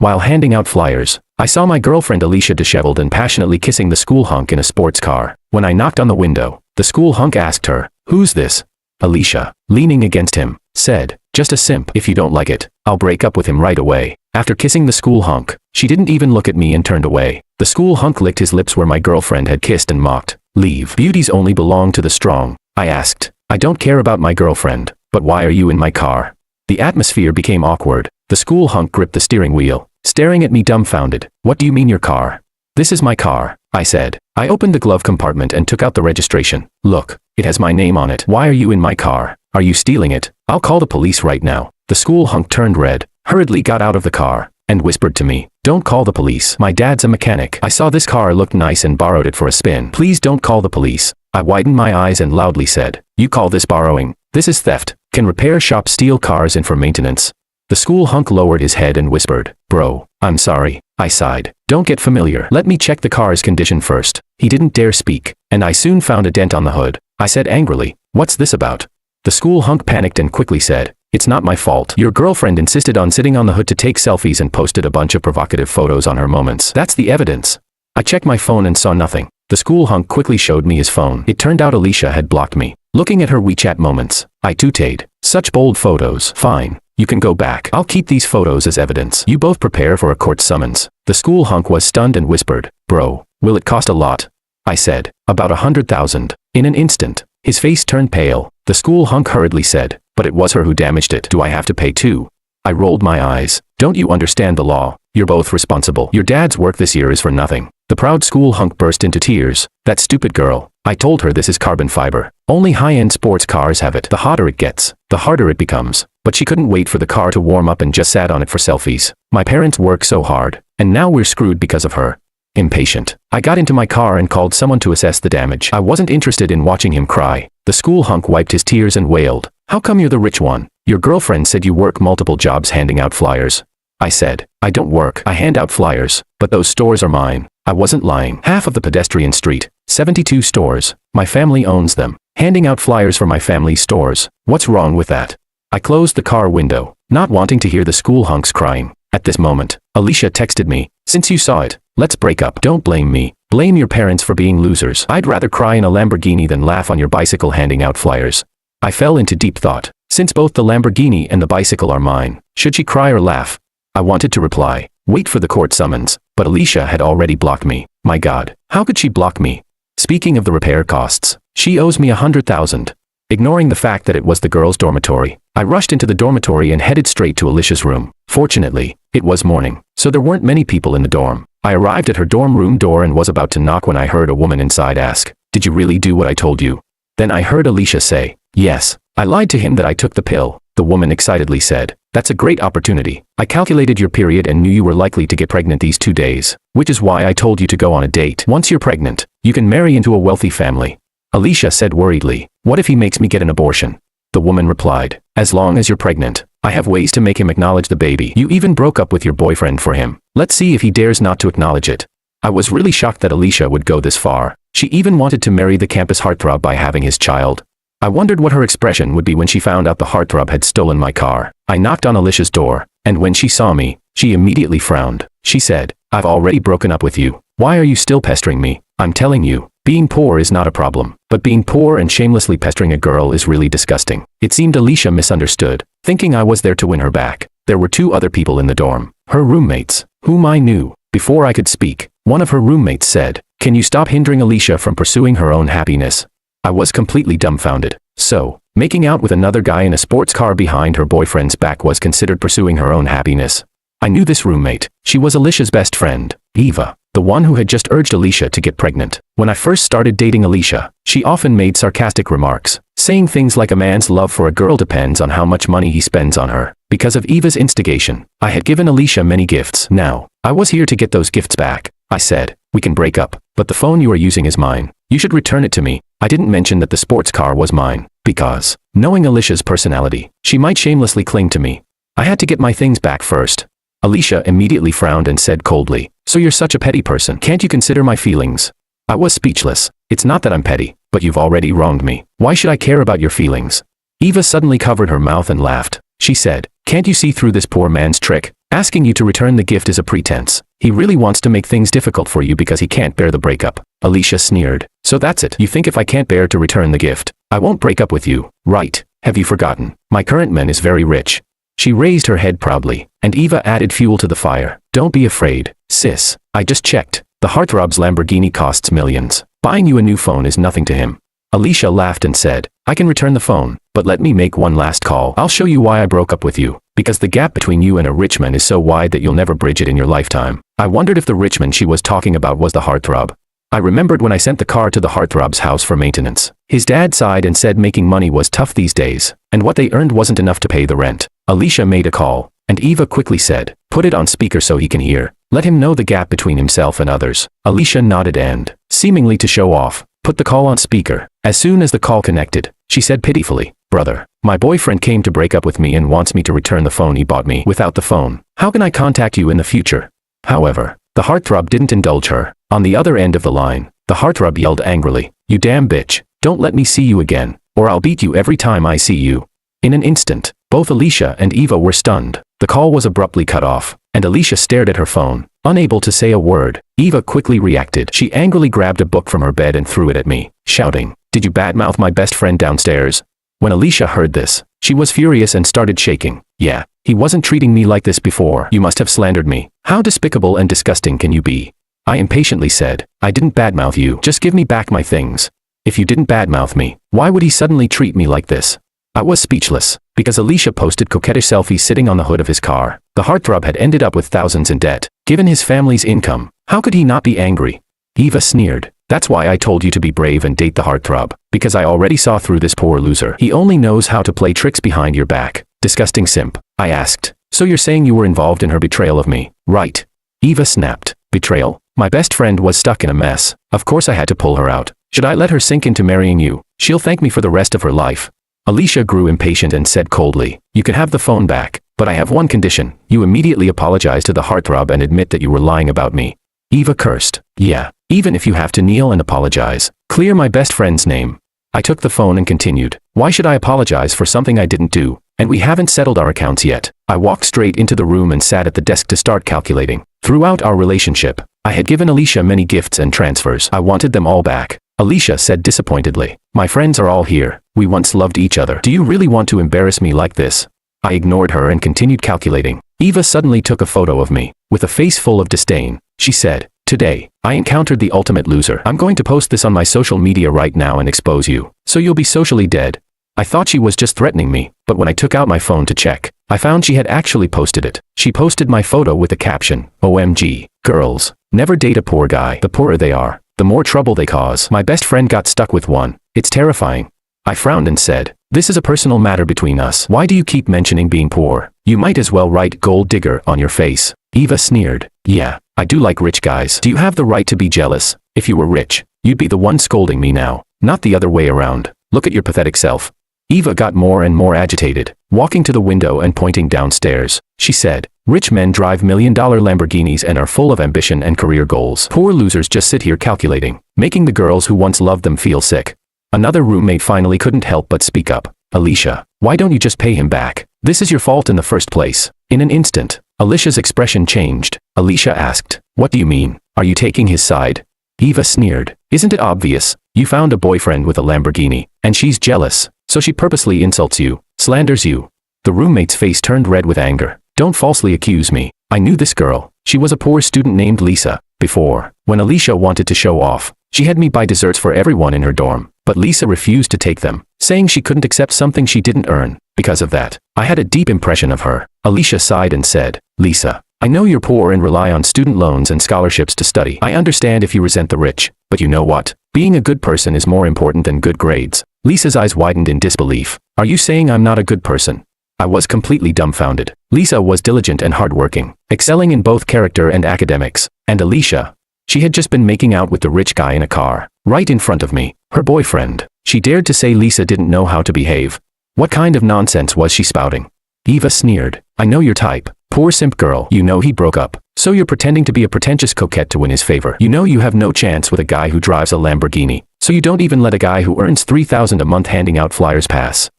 While handing out flyers, I saw my girlfriend Alicia disheveled and passionately kissing the school hunk in a sports car. When I knocked on the window, the school hunk asked her, "Who's this?" Alicia, leaning against him, said, "Just a simp. If you don't like it, I'll break up with him right away." After kissing the school hunk, she didn't even look at me and turned away. The school hunk licked his lips where my girlfriend had kissed and mocked. "Leave. Beauties only belong to the strong," I asked. "I don't care about my girlfriend, but why are you in my car?" The atmosphere became awkward. The school hunk gripped the steering wheel, staring at me dumbfounded. "What do you mean your car?" "This is my car," I said. I opened the glove compartment and took out the registration. "Look, it has my name on it. Why are you in my car? Are you stealing it? I'll call the police right now." The school hunk turned red, hurriedly got out of the car, and whispered to me, "Don't call the police. My dad's a mechanic. I saw this car looked nice and borrowed it for a spin. Please don't call the police." I widened my eyes and loudly said, "You call this borrowing? This is theft. Can repair shops steal cars in for maintenance?" The school hunk lowered his head and whispered, "Bro, I'm sorry." I sighed. "Don't get familiar. Let me check the car's condition first." He didn't dare speak, and I soon found a dent on the hood. I said angrily, "What's this about?" The school hunk panicked and quickly said, "It's not my fault. Your girlfriend insisted on sitting on the hood to take selfies and posted a bunch of provocative photos on her moments. That's the evidence." I checked my phone and saw nothing. The school hunk quickly showed me his phone. It turned out Alicia had blocked me. Looking at her WeChat moments, I tooted. "Such bold photos. Fine. You can go back. I'll keep these photos as evidence. You both prepare for a court summons." The school hunk was stunned and whispered, "Bro, will it cost a lot?" I said, "About 100,000. In an instant, his face turned pale. The school hunk hurriedly said, "But it was her who damaged it. Do I have to pay too?" I rolled my eyes. "Don't you understand the law? You're both responsible. Your dad's work this year is for nothing." The proud school hunk burst into tears. "That stupid girl. I told her this is carbon fiber. Only high-end sports cars have it. The hotter it gets, the harder it becomes." But she couldn't wait for the car to warm up and just sat on it for selfies. "My parents work so hard, and now we're screwed because of her." Impatient, I got into my car and called someone to assess the damage. I wasn't interested in watching him cry. The school hunk wiped his tears and wailed, "How come you're the rich one? Your girlfriend said you work multiple jobs handing out flyers." I said, "I don't work. I hand out flyers, but those stores are mine." I wasn't lying. Half of the pedestrian street, 72 stores, my family owns them. Handing out flyers for my family's stores. What's wrong with that? I closed the car window, not wanting to hear the school hunks crying. At this moment, Alicia texted me, "Since you saw it, let's break up. Don't blame me. Blame your parents for being losers. I'd rather cry in a Lamborghini than laugh on your bicycle handing out flyers." I fell into deep thought. Since both the Lamborghini and the bicycle are mine, should she cry or laugh? I wanted to reply, "Wait for the court summons," but Alicia had already blocked me. My God, how could she block me? Speaking of the repair costs, she owes me 100,000. Ignoring the fact that it was the girls' dormitory, I rushed into the dormitory and headed straight to Alicia's room. Fortunately, it was morning, so there weren't many people in the dorm. I arrived at her dorm room door and was about to knock when I heard a woman inside ask, "Did you really do what I told you?" Then I heard Alicia say, "Yes, I lied to him that I took the pill." The woman excitedly said, "That's a great opportunity. I calculated your period and knew you were likely to get pregnant these 2 days, which is why I told you to go on a date. Once you're pregnant, you can marry into a wealthy family." Alicia said worriedly, "What if he makes me get an abortion?" The woman replied, "As long as you're pregnant, I have ways to make him acknowledge the baby. You even broke up with your boyfriend for him. Let's see if he dares not to acknowledge it." I was really shocked that Alicia would go this far. She even wanted to marry the campus heartthrob by having his child. I wondered what her expression would be when she found out the heartthrob had stolen my car. I knocked on Alicia's door, and when she saw me, she immediately frowned. She said, "I've already broken up with you. Why are you still pestering me? I'm telling you, being poor is not a problem, but being poor and shamelessly pestering a girl is really disgusting." It seemed Alicia misunderstood, thinking I was there to win her back. There were 2 other people in the dorm, her roommates, whom I knew. Before I could speak, one of her roommates said, "Can you stop hindering Alicia from pursuing her own happiness?" I was completely dumbfounded. So, making out with another guy in a sports car behind her boyfriend's back was considered pursuing her own happiness. I knew this roommate. She was Alicia's best friend, Eva, the one who had just urged Alicia to get pregnant. When I first started dating Alicia, she often made sarcastic remarks, saying things like a man's love for a girl depends on how much money he spends on her. Because of Eva's instigation, I had given Alicia many gifts. Now, I was here to get those gifts back. I said, "We can break up, but the phone you are using is mine. You should return it to me." I didn't mention that the sports car was mine, because, knowing Alicia's personality, she might shamelessly cling to me. I had to get my things back first. Alicia immediately frowned and said coldly, "So you're such a petty person. Can't you consider my feelings?" I was speechless. "It's not that I'm petty, but you've already wronged me. Why should I care about your feelings?" Eva suddenly covered her mouth and laughed. She said, "Can't you see through this poor man's trick? Asking you to return the gift is a pretense. He really wants to make things difficult for you because he can't bear the breakup. Alicia sneered. So that's it. You think if I can't bear to return the gift, I won't break up with you, right? Have you forgotten? My current man is very rich. She raised her head proudly, and Eva added fuel to the fire. Don't be afraid, sis. I just checked. The heartthrob's Lamborghini costs millions. Buying you a new phone is nothing to him. Alicia laughed and said, I can return the phone, but let me make one last call. I'll show you why I broke up with you. Because the gap between you and a rich man is so wide that you'll never bridge it in your lifetime. I wondered if the rich man she was talking about was the heartthrob. I remembered when I sent the car to the heartthrob's house for maintenance. His dad sighed and said making money was tough these days, and what they earned wasn't enough to pay the rent. Alicia made a call, and Eva quickly said, put it on speaker so he can hear. Let him know the gap between himself and others. Alicia nodded and, seemingly to show off, put the call on speaker. As soon as the call connected, she said pitifully, brother, my boyfriend came to break up with me and wants me to return the phone he bought me. Without the phone, how can I contact you in the future? However, the heartthrob didn't indulge her. On the other end of the line, the heartthrob yelled angrily, you damn bitch, don't let me see you again, or I'll beat you every time I see you. In an instant, both Alicia and Eva were stunned. The call was abruptly cut off, and Alicia stared at her phone, unable to say a word. Eva quickly reacted. She angrily grabbed a book from her bed and threw it at me, shouting, did you badmouth my best friend downstairs? When Alicia heard this, she was furious and started shaking. Yeah, he wasn't treating me like this before. You must have slandered me. How despicable and disgusting can you be? I impatiently said, I didn't badmouth you. Just give me back my things. If you didn't badmouth me, why would he suddenly treat me like this? I was speechless, because Alicia posted coquettish selfies sitting on the hood of his car. The heartthrob had ended up with thousands in debt. Given his family's income, how could he not be angry? Eva sneered. That's why I told you to be brave and date the heartthrob, because I already saw through this poor loser. He only knows how to play tricks behind your back. Disgusting simp. I asked. So you're saying you were involved in her betrayal of me, right? Eva snapped. Betrayal? My best friend was stuck in a mess. Of course I had to pull her out. Should I let her sink into marrying you? She'll thank me for the rest of her life. Alicia grew impatient and said coldly, you can have the phone back, but I have one condition. You immediately apologize to the heartthrob and admit that you were lying about me. Eva cursed. Yeah, even if you have to kneel and apologize. Clear my best friend's name. I took the phone and continued. Why should I apologize for something I didn't do? And we haven't settled our accounts yet. I walked straight into the room and sat at the desk to start calculating. Throughout our relationship, I had given Alicia many gifts and transfers. I wanted them all back. Alicia said disappointedly, my friends are all here. We once loved each other. Do you really want to embarrass me like this? I ignored her and continued calculating. Eva suddenly took a photo of me. With a face full of disdain, she said, today, I encountered the ultimate loser. I'm going to post this on my social media right now and expose you, so you'll be socially dead. I thought she was just threatening me, but when I took out my phone to check, I found she had actually posted it. She posted my photo with the caption, OMG, girls, never date a poor guy. The poorer they are, the more trouble they cause. My best friend got stuck with one. It's terrifying. I frowned and said, this is a personal matter between us. Why do you keep mentioning being poor? You might as well write gold digger on your face. Eva sneered. Yeah, I do like rich guys. Do you have the right to be jealous? If you were rich, you'd be the one scolding me now, not the other way around. Look at your pathetic self. Eva got more and more agitated, walking to the window and pointing downstairs. She said, rich men drive million-dollar Lamborghinis and are full of ambition and career goals. Poor losers just sit here calculating, making the girls who once loved them feel sick. Another roommate finally couldn't help but speak up. Alicia, why don't you just pay him back? This is your fault in the first place. In an instant, Alicia's expression changed. Alicia asked, what do you mean? Are you taking his side? Eva sneered. Isn't it obvious? You found a boyfriend with a Lamborghini, and she's jealous, so she purposely insults you, slanders you. The roommate's face turned red with anger. Don't falsely accuse me. I knew this girl. She was a poor student named Lisa. Before, when Alicia wanted to show off, she had me buy desserts for everyone in her dorm, but Lisa refused to take them, saying she couldn't accept something she didn't earn. Because of that, I had a deep impression of her. Alicia sighed and said, Lisa, I know you're poor and rely on student loans and scholarships to study. I understand if you resent the rich, but you know what? Being a good person is more important than good grades. Lisa's eyes widened in disbelief. Are you saying I'm not a good person? I was completely dumbfounded. Lisa was diligent and hardworking, excelling in both character and academics. And Alicia? She had just been making out with the rich guy in a car, right in front of me, her boyfriend. She dared to say Lisa didn't know how to behave. What kind of nonsense was she spouting? Eva sneered. I know your type. Poor simp girl. You know he broke up, so you're pretending to be a pretentious coquette to win his favor. You know you have no chance with a guy who drives a Lamborghini, so you don't even let a guy who earns $3,000 a month handing out flyers pass.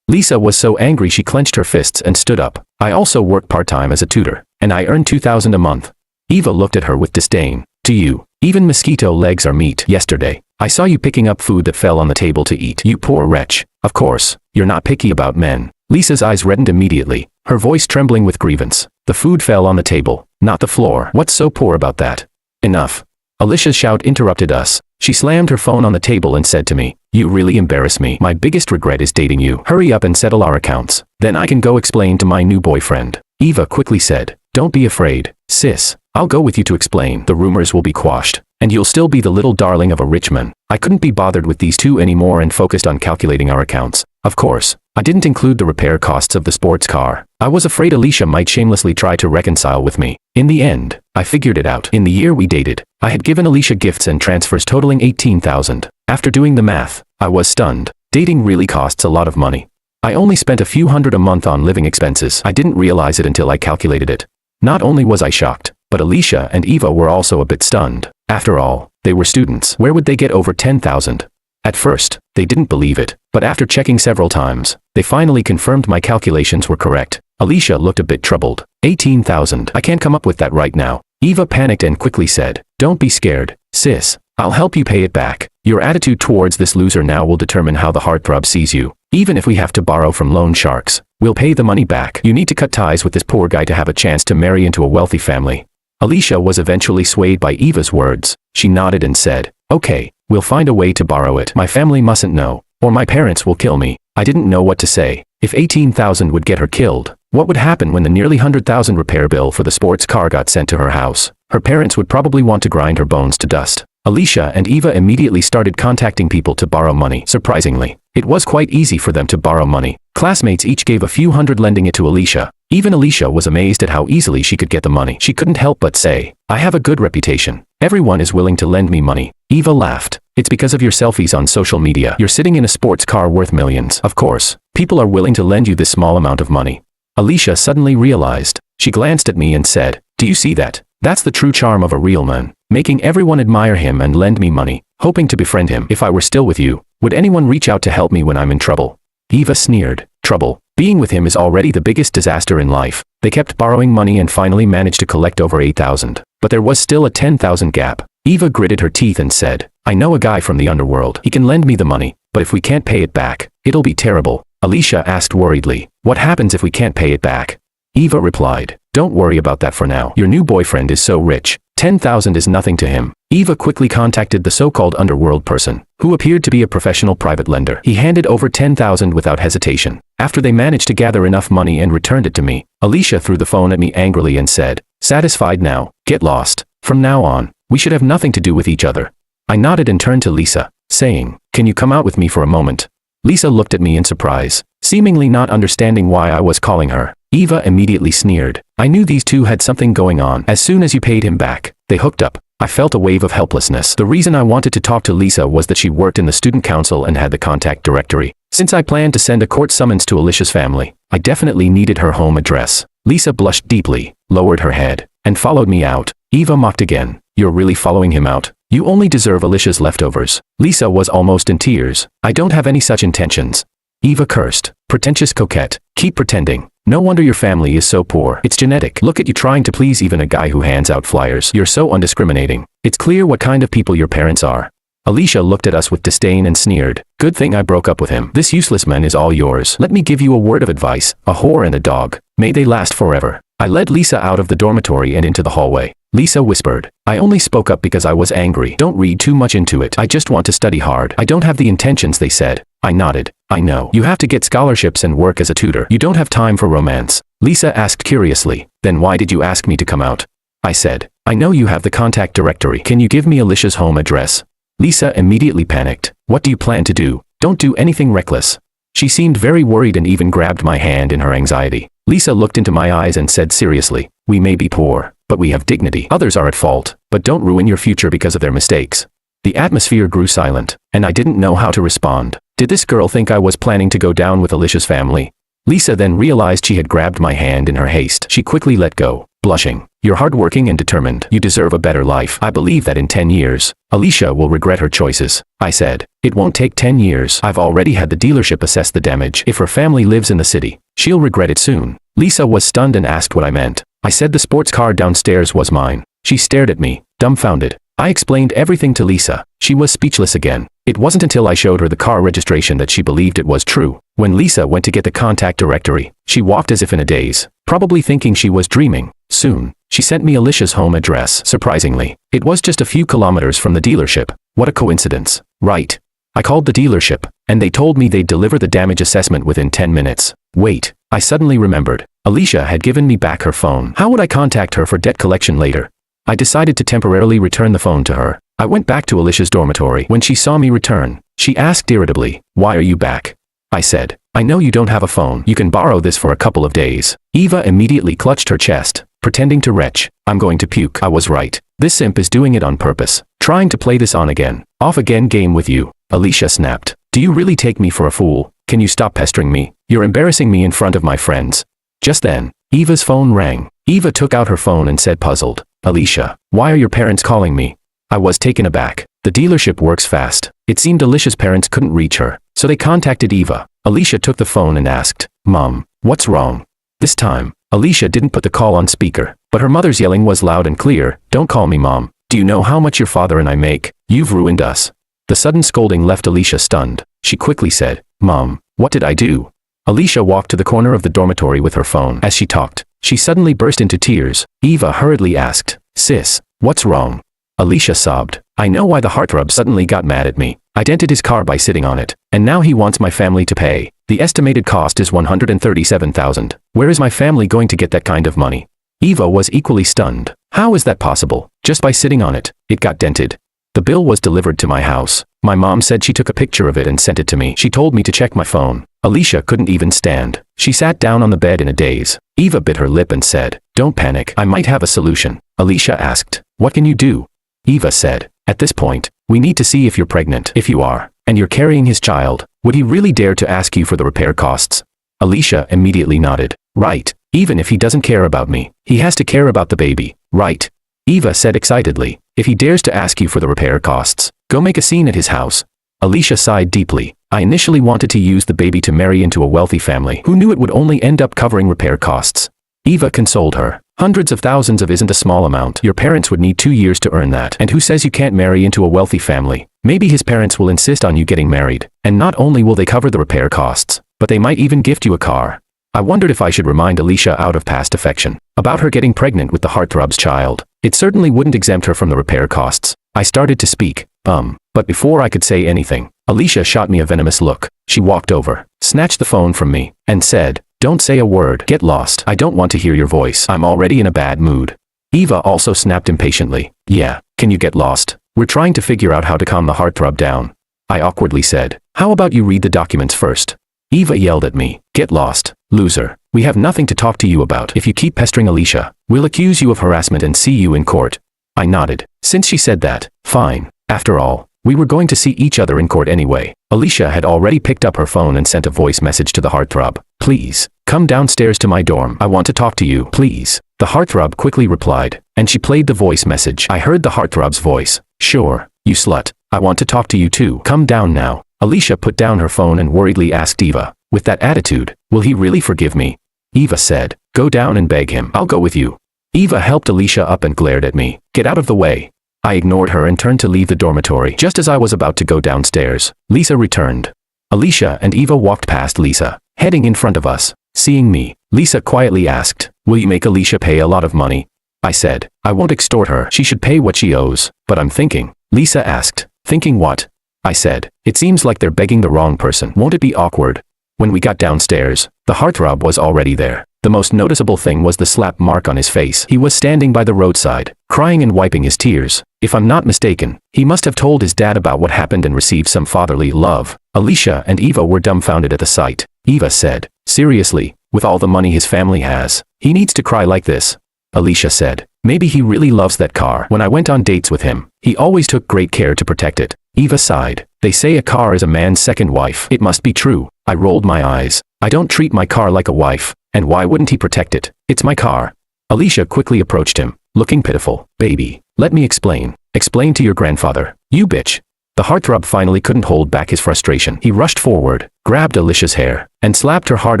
Lisa was so angry she clenched her fists and stood up. I also work part-time as a tutor. and I earn 2,000 a month. Eva looked at her with disdain. To you, even mosquito legs are meat. Yesterday, I saw you picking up food that fell on the table to eat. You poor wretch. Of course, you're not picky about men. Lisa's eyes reddened immediately, her voice trembling with grievance. The food fell on the table, not the floor. What's so poor about that? Enough. Alicia's shout interrupted us. She slammed her phone on the table and said to me, "You really embarrass me. My biggest regret is dating you. Hurry up and settle our accounts. Then I can go explain to my new boyfriend." Eva quickly said, "Don't be afraid, sis. I'll go with you to explain. The rumors will be quashed, and you'll still be the little darling of a rich man." I couldn't be bothered with these two anymore and focused on calculating our accounts. Of course, I didn't include the repair costs of the sports car. I was afraid Alicia might shamelessly try to reconcile with me. In the end, I figured it out. In the year we dated, I had given Alicia gifts and transfers totaling 18,000. After doing the math, I was stunned. Dating really costs a lot of money. I only spent a few hundred a month on living expenses. I didn't realize it until I calculated it. Not only was I shocked, but Alicia and Eva were also a bit stunned. After all, they were students. Where would they get over 10,000? At first, they didn't believe it, but after checking several times, they finally confirmed my calculations were correct. Alicia looked a bit troubled. 18,000. I can't come up with that right now. Eva panicked and quickly said, "Don't be scared, sis. I'll help you pay it back. Your attitude towards this loser now will determine how the heartthrob sees you. Even if we have to borrow from loan sharks, we'll pay the money back. You need to cut ties with this poor guy to have a chance to marry into a wealthy family." Alicia was eventually swayed by Eva's words. She nodded and said, "Okay, we'll find a way to borrow it. My family mustn't know, or my parents will kill me." I didn't know what to say. If 18,000 would get her killed, what would happen when the nearly 100,000 repair bill for the sports car got sent to her house? Her parents would probably want to grind her bones to dust. Alicia and Eva immediately started contacting people to borrow money. Surprisingly, it was quite easy for them to borrow money. Classmates each gave a few hundred, lending it to Alicia. Even Alicia was amazed at how easily she could get the money. She couldn't help but say, "I have a good reputation. Everyone is willing to lend me money." Eva laughed. "It's because of your selfies on social media. You're sitting in a sports car worth millions. Of course, people are willing to lend you this small amount of money." Alicia suddenly realized. She glanced at me and said, "Do you see that? That's the true charm of a real man. Making everyone admire him and lend me money, hoping to befriend him. If I were still with you, would anyone reach out to help me when I'm in trouble?" Eva sneered. "Trouble? Being with him is already the biggest disaster in life." They kept borrowing money and finally managed to collect over 8,000. But there was still a 10,000 gap. Eva gritted her teeth and said, "I know a guy from the underworld. He can lend me the money, but if we can't pay it back, it'll be terrible." Alicia asked worriedly, "What happens if we can't pay it back?" Eva replied, "Don't worry about that for now. Your new boyfriend is so rich. 10,000 is nothing to him." Eva quickly contacted the so-called underworld person, who appeared to be a professional private lender. He handed over 10,000 without hesitation. After they managed to gather enough money and returned it to me, Alicia threw the phone at me angrily and said, "Satisfied now? Get lost. From now on, we should have nothing to do with each other." I nodded and turned to Lisa, saying, "Can you come out with me for a moment?" Lisa looked at me in surprise, seemingly not understanding why I was calling her. Eva immediately sneered. "I knew these two had something going on. As soon as you paid him back, they hooked up." I felt a wave of helplessness. The reason I wanted to talk to Lisa was that she worked in the student council and had the contact directory. Since I planned to send a court summons to Alicia's family, I definitely needed her home address. Lisa blushed deeply, lowered her head, and followed me out. Eva mocked again. "You're really following him out? You only deserve Alicia's leftovers." Lisa was almost in tears. "I don't have any such intentions." Eva cursed. "Pretentious coquette. Keep pretending. No wonder your family is so poor. It's genetic. Look at you trying to please even a guy who hands out flyers. You're so undiscriminating. It's clear what kind of people your parents are." Alicia looked at us with disdain and sneered. "Good thing I broke up with him. This useless man is all yours. Let me give you a word of advice. A whore and a dog. May they last forever." I led Lisa out of the dormitory and into the hallway. Lisa whispered, "I only spoke up because I was angry. Don't read too much into it. I just want to study hard." "I don't have the intentions they said." I nodded. "I know. You have to get scholarships and work as a tutor. You don't have time for romance." Lisa asked curiously, "Then why did you ask me to come out?" I said, "I know you have the contact directory. Can you give me Alicia's home address?" Lisa immediately panicked. "What do you plan to do? Don't do anything reckless." She seemed very worried and even grabbed my hand in her anxiety. Lisa looked into my eyes and said seriously, "We may be poor, but we have dignity. Others are at fault, but don't ruin your future because of their mistakes." The atmosphere grew silent, and I didn't know how to respond. Did this girl think I was planning to go down with Alicia's family? Lisa then realized she had grabbed my hand in her haste. She quickly let go, blushing. "You're hardworking and determined. You deserve a better life. I believe that in 10 years, Alicia will regret her choices." I said, "It won't take 10 years. I've already had the dealership assess the damage. If her family lives in the city, she'll regret it soon." Lisa was stunned and asked what I meant. I said the sports car downstairs was mine. She stared at me, dumbfounded. I explained everything to Lisa. She was speechless again. It wasn't until I showed her the car registration that she believed it was true. When Lisa went to get the contact directory, she walked as if in a daze, probably thinking she was dreaming. Soon, she sent me Alicia's home address. Surprisingly, it was just a few kilometers from the dealership. What a coincidence. Right. I called the dealership, and they told me they'd deliver the damage assessment within 10 minutes. Wait, I suddenly remembered. Alicia had given me back her phone. How would I contact her for debt collection later? I decided to temporarily return the phone to her. I went back to Alicia's dormitory. When she saw me return, she asked irritably, "Why are you back?" I said, "I know you don't have a phone. You can borrow this for a couple of days." Eva immediately clutched her chest, pretending to retch. "I'm going to puke." I was right. This simp is doing it on purpose, trying to play this on again, off again game with you. Alicia snapped. "Do you really take me for a fool? Can you stop pestering me? You're embarrassing me in front of my friends." Just then, Eva's phone rang. Eva took out her phone and said puzzled, "Alicia, why are your parents calling me?" I was taken aback. The dealership works fast. It seemed Alicia's parents couldn't reach her, so they contacted Eva. Alicia took the phone and asked, "Mom, what's wrong?" This time, Alicia didn't put the call on speaker, but her mother's yelling was loud and clear. "Don't call me Mom. Do you know how much your father and I make? You've ruined us." The sudden scolding left Alicia stunned. She quickly said, "Mom, what did I do?" Alicia walked to the corner of the dormitory with her phone. As she talked, she suddenly burst into tears. Eva hurriedly asked, "Sis, what's wrong?" Alicia sobbed. "I know why the heartthrob suddenly got mad at me. I dented his car by sitting on it, and now he wants my family to pay. The estimated cost is $137,000. Where is my family going to get that kind of money?" Eva was equally stunned. "How is that possible? Just by sitting on it, it got dented." "The bill was delivered to my house. My mom said she took a picture of it and sent it to me. She told me to check my phone." Alicia couldn't even stand. She sat down on the bed in a daze. Eva bit her lip and said, "Don't panic. I might have a solution." Alicia asked, "What can you do?" Eva said, "At this point, we need to see if you're pregnant. If you are, and you're carrying his child, would he really dare to ask you for the repair costs?" Alicia immediately nodded. "Right. Even if he doesn't care about me, he has to care about the baby, right?" Eva said excitedly, "If he dares to ask you for the repair costs, go make a scene at his house." Alicia sighed deeply. "I initially wanted to use the baby to marry into a wealthy family. Who knew it would only end up covering repair costs?" Eva consoled her. "Hundreds of thousands of isn't a small amount. Your parents would need 2 years to earn that. And who says you can't marry into a wealthy family? Maybe his parents will insist on you getting married. And not only will they cover the repair costs, but they might even gift you a car." I wondered if I should remind Alicia out of past affection about her getting pregnant with the heartthrob's child. It certainly wouldn't exempt her from the repair costs. I started to speak, but before I could say anything, Alicia shot me a venomous look. She walked over, snatched the phone from me, and said, "Don't say a word. Get lost. I don't want to hear your voice. I'm already in a bad mood." Eva also snapped impatiently, "Yeah, can you get lost? We're trying to figure out how to calm the heartthrob down." I awkwardly said, "How about you read the documents first?" Eva yelled at me, "Get lost, loser. We have nothing to talk to you about. If you keep pestering Alicia, we'll accuse you of harassment and see you in court." I nodded. Since she said that, fine. After all, we were going to see each other in court anyway. Alicia had already picked up her phone and sent a voice message to the heartthrob. "Please, come downstairs to my dorm. I want to talk to you, please." The heartthrob quickly replied, and she played the voice message. I heard the heartthrob's voice. "Sure, you slut. I want to talk to you too. Come down now." Alicia put down her phone and worriedly asked Eva, "With that attitude, will he really forgive me?" Eva said, "Go down and beg him. I'll go with you." Eva helped Alicia up and glared at me. "Get out of the way." I ignored her and turned to leave the dormitory. Just as I was about to go downstairs, Lisa returned. Alicia and Eva walked past Lisa, heading in front of us. Seeing me, Lisa quietly asked, "Will you make Alicia pay a lot of money?" I said, "I won't extort her. She should pay what she owes, but I'm thinking." Lisa asked, "Thinking what?" I said, "It seems like they're begging the wrong person. Won't it be awkward?" When we got downstairs, the heartthrob was already there. The most noticeable thing was the slap mark on his face. He was standing by the roadside, crying and wiping his tears. If I'm not mistaken, he must have told his dad about what happened and received some fatherly love. Alicia and Eva were dumbfounded at the sight. Eva said, "Seriously, with all the money his family has, he needs to cry like this?" Alicia said, "Maybe he really loves that car. When I went on dates with him, he always took great care to protect it." Eva sighed. "They say a car is a man's second wife. It must be true." I rolled my eyes. "I don't treat my car like a wife, and why wouldn't he protect it? It's my car." Alicia quickly approached him, looking pitiful. "Baby, let me explain. Explain to your grandfather. You bitch." The heartthrob finally couldn't hold back his frustration. He rushed forward, grabbed Alicia's hair, and slapped her hard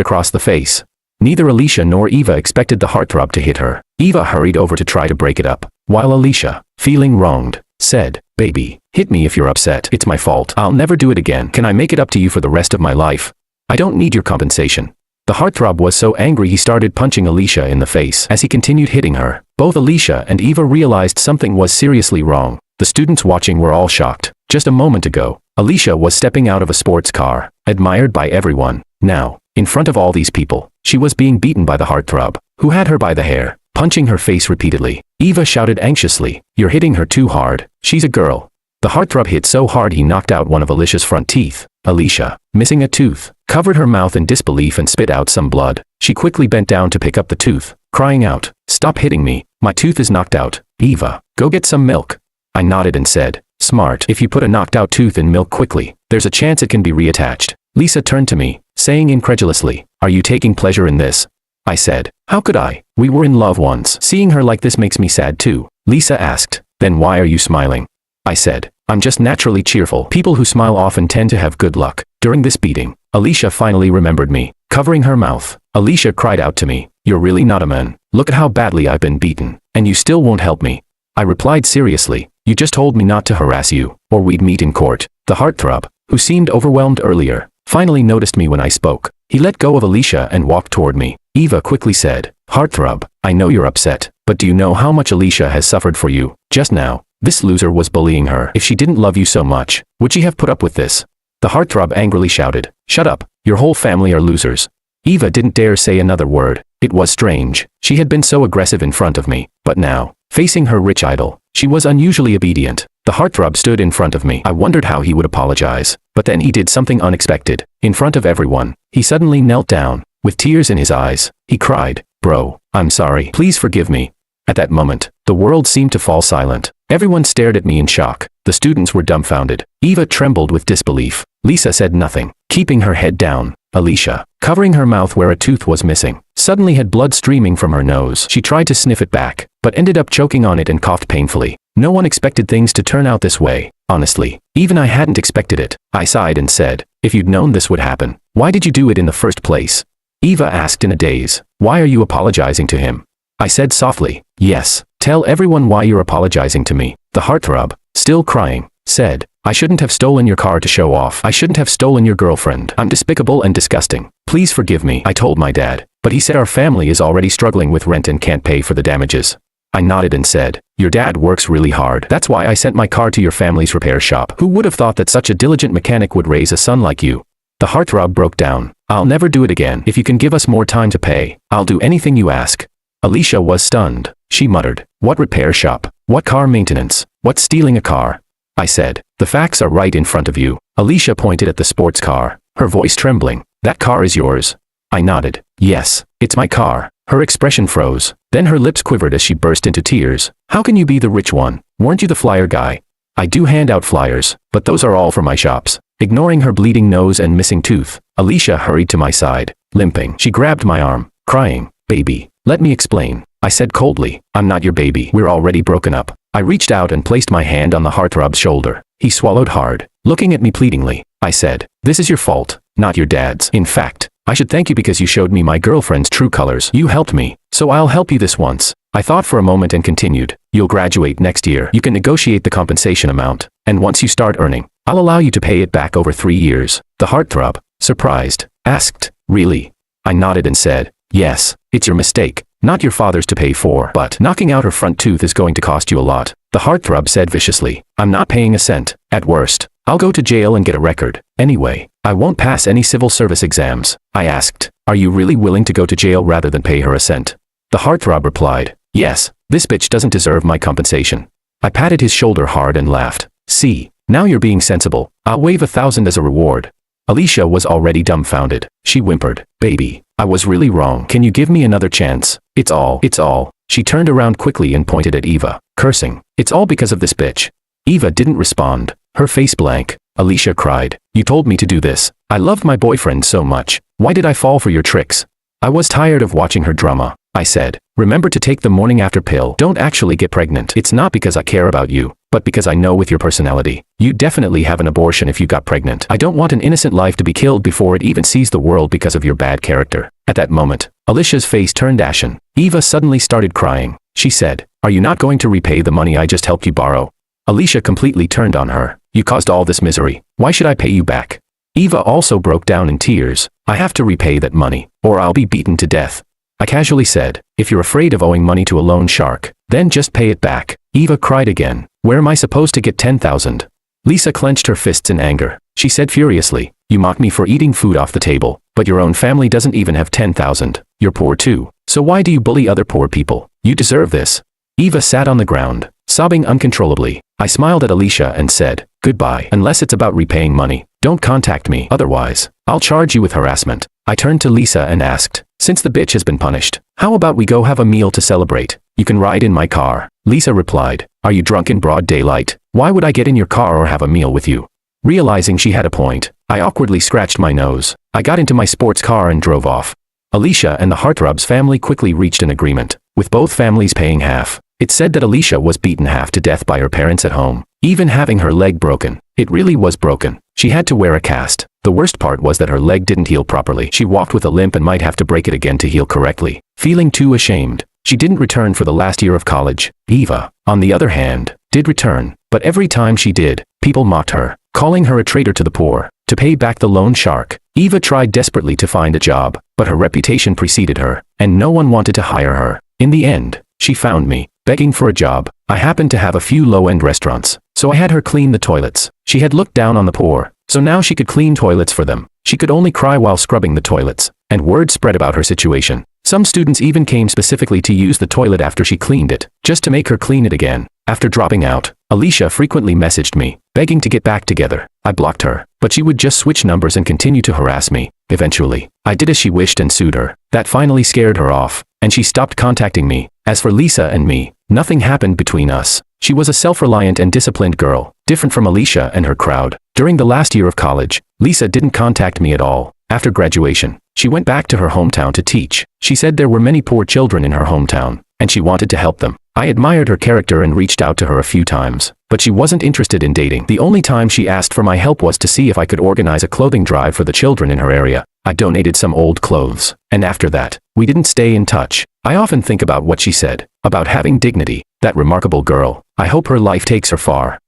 across the face. Neither Alicia nor Eva expected the heartthrob to hit her. Eva hurried over to try to break it up, while Alicia, feeling wronged, said, "Baby, hit me if you're upset. It's my fault. I'll never do it again. Can I make it up to you for the rest of my life? I don't need your compensation." The heartthrob was so angry he started punching Alicia in the face. As he continued hitting her, both Alicia and Eva realized something was seriously wrong. The students watching were all shocked. Just a moment ago, Alicia was stepping out of a sports car, admired by everyone. Now, in front of all these people, she was being beaten by the heartthrob, who had her by the hair, punching her face repeatedly. Eva shouted anxiously, "You're hitting her too hard. She's a girl." The heartthrob hit so hard he knocked out one of Alicia's front teeth. Alicia, missing a tooth, covered her mouth in disbelief and spit out some blood. She quickly bent down to pick up the tooth, crying out, "Stop hitting me. My tooth is knocked out. Eva, go get some milk." I nodded and said, "Smart. If you put a knocked out tooth in milk quickly, there's a chance it can be reattached." Lisa turned to me, saying incredulously, "Are you taking pleasure in this?" I said, "How could I? We were in love once. Seeing her like this makes me sad too." Lisa asked, "Then why are you smiling?" I said, "I'm just naturally cheerful. People who smile often tend to have good luck." During this beating, Alicia finally remembered me. Covering her mouth, Alicia cried out to me, "You're really not a man. Look at how badly I've been beaten, and you still won't help me." I replied seriously, "You just told me not to harass you, or we'd meet in court." The heartthrob, who seemed overwhelmed earlier, finally noticed me when I spoke. He let go of Alicia and walked toward me. Eva quickly said, "Heartthrob, I know you're upset, but do you know how much Alicia has suffered for you? Just now, this loser was bullying her. If she didn't love you so much, would she have put up with this?" The heartthrob angrily shouted, "Shut up, your whole family are losers." Eva didn't dare say another word. It was strange. She had been so aggressive in front of me, but now, facing her rich idol, she was unusually obedient. The heartthrob stood in front of me. I wondered how he would apologize, but then he did something unexpected. In front of everyone, he suddenly knelt down. With tears in his eyes, he cried, "Bro, I'm sorry. Please forgive me." At that moment, the world seemed to fall silent. Everyone stared at me in shock. The students were dumbfounded. Eva trembled with disbelief. Lisa said nothing, keeping her head down. Alicia, covering her mouth where a tooth was missing, suddenly had blood streaming from her nose. She tried to sniff it back, but ended up choking on it and coughed painfully. No one expected things to turn out this way. Honestly, even I hadn't expected it. I sighed and said, "If you'd known this would happen, why did you do it in the first place?" Eva asked in a daze, "Why are you apologizing to him?" I said softly, "Yes, tell everyone why you're apologizing to me." The heartthrob, still crying, said, "I shouldn't have stolen your car to show off. I shouldn't have stolen your girlfriend. I'm despicable and disgusting. Please forgive me." I told my dad, but he said our family is already struggling with rent and can't pay for the damages. I nodded and said, "Your dad works really hard. That's why I sent my car to your family's repair shop. Who would have thought that such a diligent mechanic would raise a son like you?" The heartthrob broke down. "I'll never do it again. If you can give us more time to pay, I'll do anything you ask." Alicia was stunned. She muttered, "What repair shop? What car maintenance? What's stealing a car?" I said, "The facts are right in front of you." Alicia pointed at the sports car, her voice trembling. "That car is yours?" I nodded. "Yes, it's my car." Her expression froze. Then her lips quivered as she burst into tears. "How can you be the rich one? Weren't you the flyer guy?" "I do hand out flyers, but those are all for my shops." Ignoring her bleeding nose and missing tooth, Alicia hurried to my side, limping. She grabbed my arm, crying, "Baby, let me explain." I said coldly, "I'm not your baby. We're already broken up." I reached out and placed my hand on the heartthrob's shoulder. He swallowed hard, looking at me pleadingly. I said, "This is your fault, not your dad's. In fact, I should thank you because you showed me my girlfriend's true colors. You helped me, so I'll help you this once." I thought for a moment and continued, "You'll graduate next year. You can negotiate the compensation amount, and once you start earning, I'll allow you to pay it back over 3 years. The heartthrob, surprised, asked, "Really?" I nodded and said, "Yes, it's your mistake, not your father's to pay for. But knocking out her front tooth is going to cost you a lot." The heartthrob said viciously, "I'm not paying a cent. At worst, I'll go to jail and get a record. Anyway, I won't pass any civil service exams." I asked, "Are you really willing to go to jail rather than pay her a cent?" The heartthrob replied, "Yes, this bitch doesn't deserve my compensation." I patted his shoulder hard and laughed. "See, now you're being sensible. I'll waive 1,000 as a reward." Alicia was already dumbfounded. She whimpered, "Baby, I was really wrong. Can you give me another chance? It's all." She turned around quickly and pointed at Eva, cursing, "It's all because of this bitch." Eva didn't respond, her face blank. Alicia cried, "You told me to do this. I loved my boyfriend so much. Why did I fall for your tricks?" I was tired of watching her drama. I said, "Remember to take the morning after pill. Don't actually get pregnant. It's not because I care about you, but because I know with your personality, you'd definitely have an abortion if you got pregnant. I don't want an innocent life to be killed before it even sees the world because of your bad character." At that moment, Alicia's face turned ashen. Eva suddenly started crying. She said, "Are you not going to repay the money I just helped you borrow?" Alicia completely turned on her. "You caused all this misery. Why should I pay you back?" Eva also broke down in tears. "I have to repay that money, or I'll be beaten to death." I casually said, "If you're afraid of owing money to a loan shark, then just pay it back." Eva cried again. "Where am I supposed to get 10,000? Lisa clenched her fists in anger. She said furiously, "You mock me for eating food off the table, but your own family doesn't even have 10,000. You're poor too. So why do you bully other poor people? You deserve this." Eva sat on the ground, sobbing uncontrollably. I smiled at Alicia and said, "Goodbye. Unless it's about repaying money, don't contact me. Otherwise, I'll charge you with harassment." I turned to Lisa and asked, "Since the bitch has been punished, how about we go have a meal to celebrate? You can ride in my car." Lisa replied, "Are you drunk in broad daylight? Why would I get in your car or have a meal with you?" Realizing she had a point, I awkwardly scratched my nose. I got into my sports car and drove off. Alicia and the Heartthrobs family quickly reached an agreement, with both families paying half. It said that Alicia was beaten half to death by her parents at home, even having her leg broken. It really was broken. She had to wear a cast. The worst part was that her leg didn't heal properly. She walked with a limp and might have to break it again to heal correctly. Feeling too ashamed, she didn't return for the last year of college. Eva, on the other hand, did return, but every time she did, people mocked her, calling her a traitor to the poor. To pay back the loan shark, Eva tried desperately to find a job, but her reputation preceded her, and no one wanted to hire her. In the end, she found me, begging for a job. I happened to have a few low-end restaurants, so I had her clean the toilets. She had looked down on the poor, so now she could clean toilets for them. She could only cry while scrubbing the toilets, and word spread about her situation. Some students even came specifically to use the toilet after she cleaned it, just to make her clean it again. After dropping out, Alicia frequently messaged me, begging to get back together. I blocked her, but she would just switch numbers and continue to harass me. Eventually, I did as she wished and sued her. That finally scared her off, and she stopped contacting me. As for Lisa and me, nothing happened between us. She was a self-reliant and disciplined girl, different from Alicia and her crowd. During the last year of college, Lisa didn't contact me at all. After graduation, she went back to her hometown to teach. She said there were many poor children in her hometown, and she wanted to help them. I admired her character and reached out to her a few times, but she wasn't interested in dating. The only time she asked for my help was to see if I could organize a clothing drive for the children in her area. I donated some old clothes, and after that, we didn't stay in touch. I often think about what she said, about having dignity. That remarkable girl. I hope her life takes her far.